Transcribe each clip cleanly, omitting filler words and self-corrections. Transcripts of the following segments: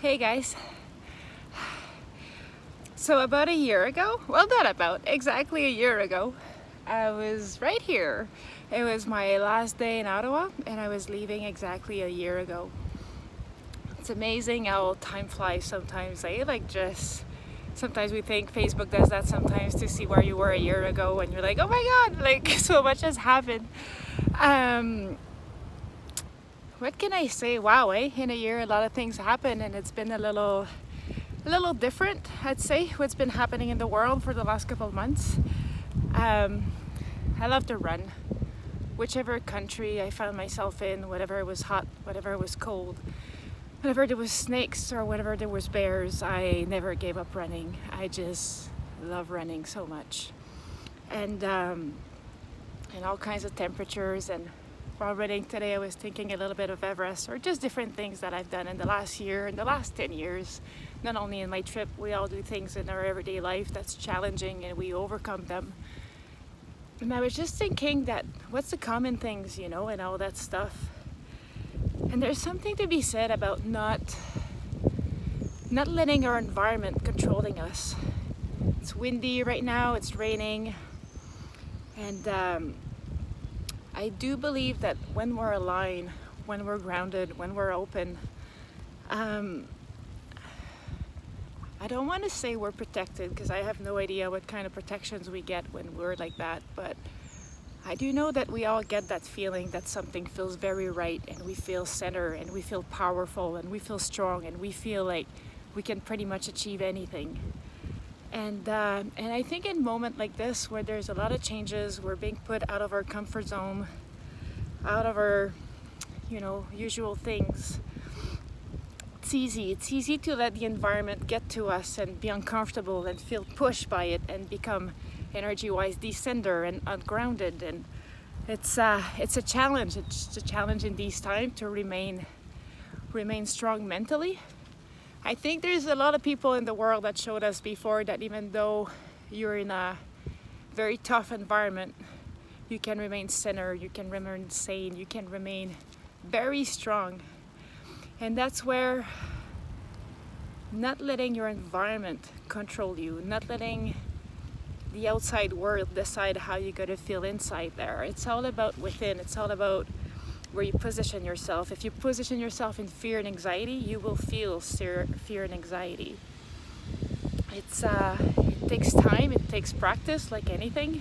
Hey guys. So about a year ago, well not about, exactly a year ago, I was right here. It was my last day in Ottawa and I was leaving exactly a year ago. It's amazing how time flies sometimes, eh? Sometimes we think Facebook does that sometimes to see where you were a year ago and you're like, oh my god, like so much has happened. What can I say? Wow, eh? In a year a lot of things happen and it's been a little different, I'd say, what's been happening in the world for the last couple of months. I love to run. Whichever country I found myself in, whatever it was hot, whatever it was cold, whenever there was snakes or whenever there was bears, I never gave up running. I just love running so much. And in all kinds of temperatures. And while running today, I was thinking a little bit of Everest or just different things that I've done in the last year, in the last 10 years. Not only in my trip, we all do things in our everyday life that's challenging and we overcome them. And I was just thinking that what's the common things, and all that stuff. And there's something to be said about not letting our environment controlling us. It's windy right now, it's raining. And I do believe that when we're aligned, when we're grounded, when we're open, I don't want to say we're protected because I have no idea what kind of protections we get when we're like that, but I do know that we all get that feeling that something feels very right and we feel center and we feel powerful and we feel strong and we feel like we can pretty much achieve anything. And I think in a moment like this where there's a lot of changes, we're being put out of our comfort zone, out of our usual things. It's easy to let the environment get to us and be uncomfortable and feel pushed by it and become energy-wise descender and ungrounded. And it's a challenge. It's a challenge in these times to remain strong mentally. I think there's a lot of people in the world that showed us before that even though you're in a very tough environment, you can remain centered, you can remain sane, you can remain very strong. And that's where not letting your environment control you, not letting the outside world decide how you're going to feel inside there. It's all about within. It's all about where you position yourself. If you position yourself in fear and anxiety, you will feel fear and anxiety. It takes time, it takes practice, like anything,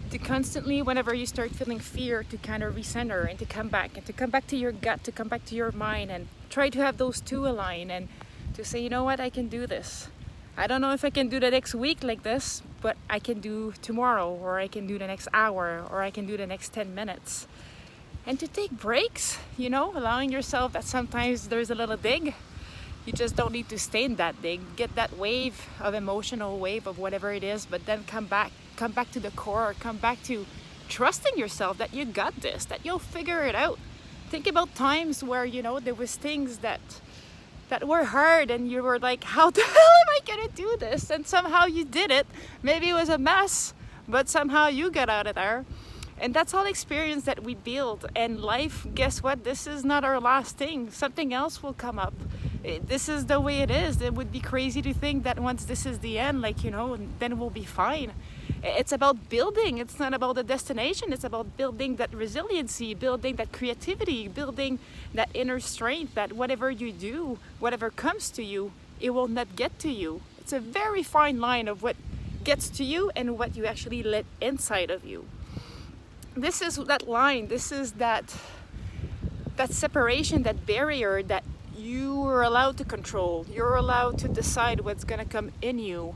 to constantly, whenever you start feeling fear, to kind of recenter and to come back to your gut, to come back to your mind and try to have those two align and to say, you know what, I can do this. I don't know if I can do the next week like this, but I can do tomorrow, or I can do the next hour, or I can do the next 10 minutes. And to take breaks, allowing yourself that sometimes there's a little dig. You just don't need to stay in that dig. Get that wave of emotional wave of whatever it is, but then come back to the core, come back to trusting yourself that you got this, that you'll figure it out. Think about times where, there was things that were hard and you were like, how the hell am I gonna do this? And somehow you did it. Maybe it was a mess, but somehow you got out of there. And that's all experience that we build. And life, guess what? This is not our last thing. Something else will come up. This is the way it is. It would be crazy to think that once this is the end, then we'll be fine. It's about building. It's not about the destination. It's about building that resiliency, building that creativity, building that inner strength that whatever you do, whatever comes to you, it will not get to you. It's a very fine line of what gets to you and what you actually let inside of you. This is that line. This is that separation, that barrier that you are allowed to control. You're allowed to decide what's going to come in you.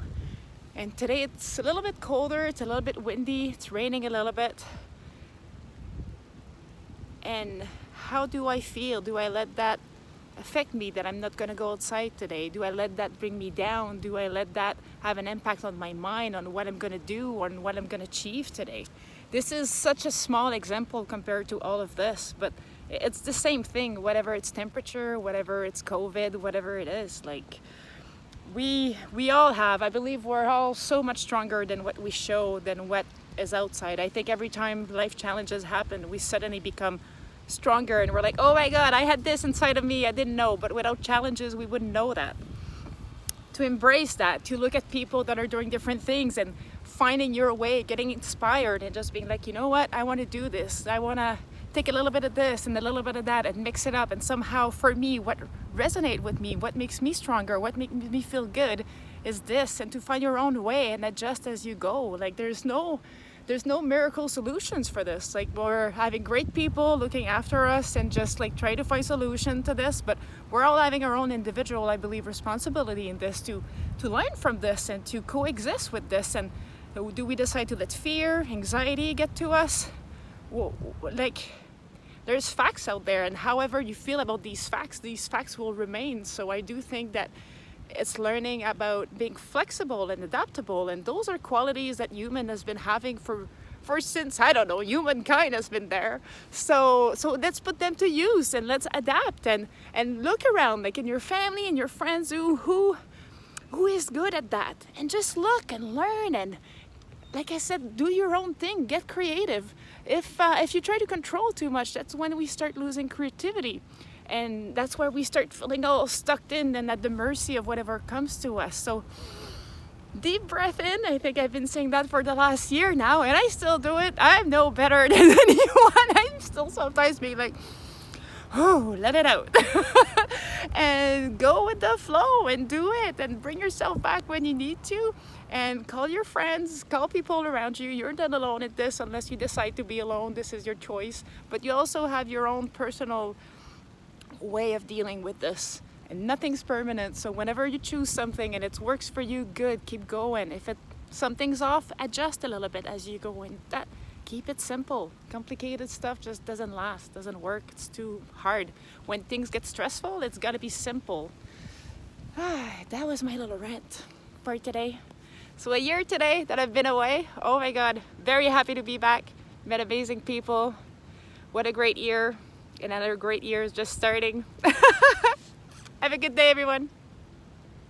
And today it's a little bit colder, it's a little bit windy, it's raining a little bit. And how do I feel? Do I let that affect me that I'm not going to go outside today? Do I let that bring me down? Do I let that have an impact on my mind, on what I'm going to do, on what I'm going to achieve today? This is such a small example compared to all of this, but it's the same thing, whatever it's temperature, whatever it's COVID, whatever it is. We all have, I believe we're all so much stronger than what we show, than what is outside. I think every time life challenges happen, we suddenly become stronger, and we're like, oh my God, I had this inside of me I didn't know. But without challenges, we wouldn't know that. To embrace that, to look at people that are doing different things and finding your way, getting inspired, and just being like, you know what, I want to do this. I want to take a little bit of this and a little bit of that and mix it up. And somehow for me, what resonates with me, what makes me stronger, what makes me feel good is this. And to find your own way and adjust as you go. Like there's no miracle solutions for this. Like we're having great people looking after us and just like try to find solution to this, but we're all having our own individual, I believe, responsibility in this to learn from this and to coexist with this. And do we decide to let fear, anxiety get to us? Well, like there's facts out there, and however you feel about these facts will remain. So I do think that it's learning about being flexible and adaptable, and those are qualities that human has been having for since, I don't know, humankind has been there. So let's put them to use and let's adapt and look around, like in your family and your friends who is good at that, and just look and learn, and like I said, do your own thing, get creative. If you try to control too much, that's when we start losing creativity. And that's where we start feeling all stuck in and at the mercy of whatever comes to us. So deep breath in. I think I've been saying that for the last year now, and I still do it. I'm no better than anyone. I'm still sometimes being like, oh, let it out. And go with the flow and do it, and bring yourself back when you need to, and call your friends, call people around you. You're not alone at this unless you decide to be alone. This is your choice. But you also have your own personal way of dealing with this, and nothing's permanent. So whenever you choose something and it works for you, good, keep going. If something's off, adjust a little bit as you go in. That keep it simple. Complicated stuff just doesn't last, doesn't work. It's too hard. When things get stressful, it's got to be simple. That was my little rant for today. So a year today that I've been away. Oh my God, very happy to be back. Met amazing people. What a great year. Another great year is just starting. Have a good day, everyone.